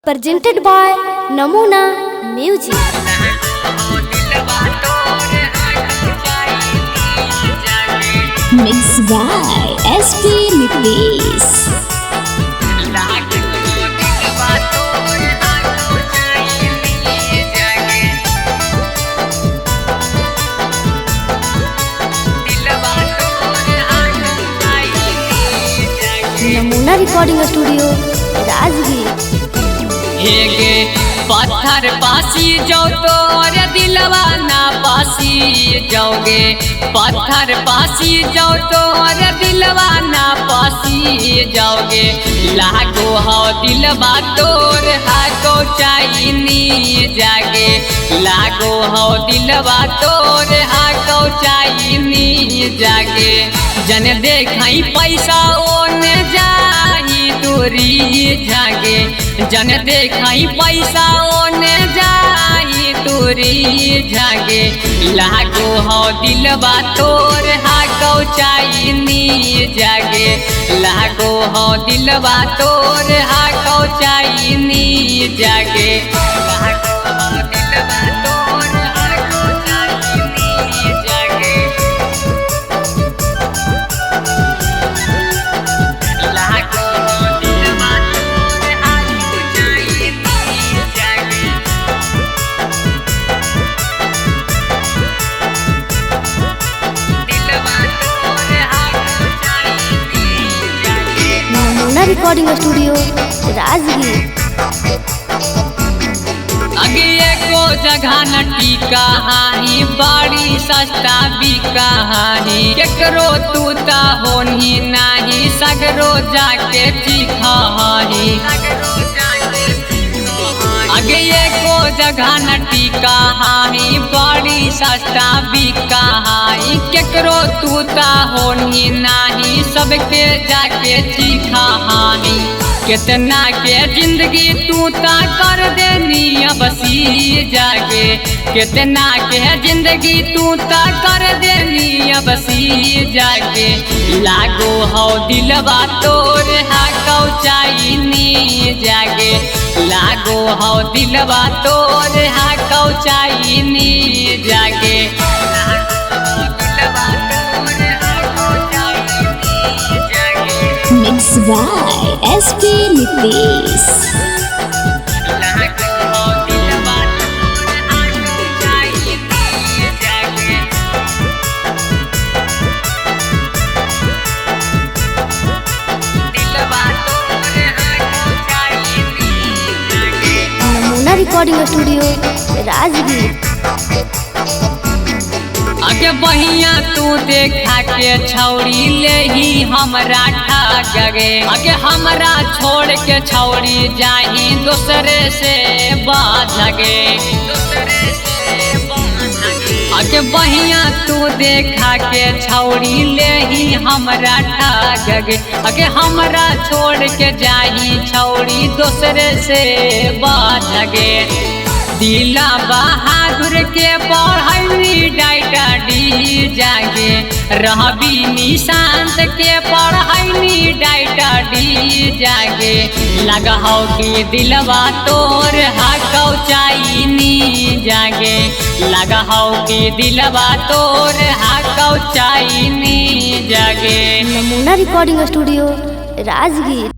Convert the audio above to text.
presented by Namuna Music. Mixed by SP Nitish. नमूना recording studio Rajgir. हेगे पत्थर पासी जाओ तो और दिलवा ना पासी जाओगे। पत्थर पासी जाओ तो और दिलवा ना पासी जाओगे। लागो हो दिलवा तोर हाको चाइनी जागे। लागो हो दिलवा तोर हाको चाइनी जागे। जन देखाई पैसा ओने जाही दूरी जागे। जन देखाई पैसा ओने जाही दूरी जागे। लागो हो दिलवा तोर हाको चाइनी जागे। लागो हो दिलवा तोर हाको चाइनी जागे। लागो हो दिलवा तोर हाको चाइनी जागे। लागो हो दिलवा तोर हाको चाइनी जागे। दिलवा तोर हाको चाइनी जागे। नमूना रिकॉर्डिंग स्टूडियो राजगीर। अगे एको जगह न टीका हाही बड़ी सस्ता बिका हाही। केकरो तूता होनी नाही सगरो जाके चीखा हाही। अगे एको जगह न टीका हाही बड़ी सस्ता बिका हाही। केकरो तूता होनी नाही सबके जाके चीखा हाही। कितना के जिंदगी तूता कर देनी बसी जागे। कितना के जिंदगी तूता कर देनी बसी जागे। लागो हो दिलवा तोर हाको चाइनी जागे। लागो हो दिलवा तोर हाको चाइनी जागे। लागो हो दिलवा तोर हाको चाइनी जागे। Mixed by SP Nitish. लागो हो दिलवा तोर हाको चाइनी जागे। दिलवा तोर हाको चाइनी जागे। नमूना रिकॉर्डिंग स्टूडियो राजगीर। अगे बहिया तू देखा के छौड़ी ले ही हमरा ठग गे। अगे हमरा छोड़ के छौड़ी जाही दूसरे से बात गे। अगे बहिया तू देखा के छौड़ी ले ही हमरा ठग गे। अगे हमरा छोड़ के जाही छौड़ी दूसरे से बात गे। दिला बहादुर के पढ़ाई डाइटा डी जागे। रहबी निशांत के पढ़ाई डाइटा डी जागे। लगा हो कि दिलवा तोर हाको चाइनी जागे। लगा हो कि दिलवा तोर हाको चाइनी जागे। नमूना रिकॉर्डिंग स्टूडियो राजगीर।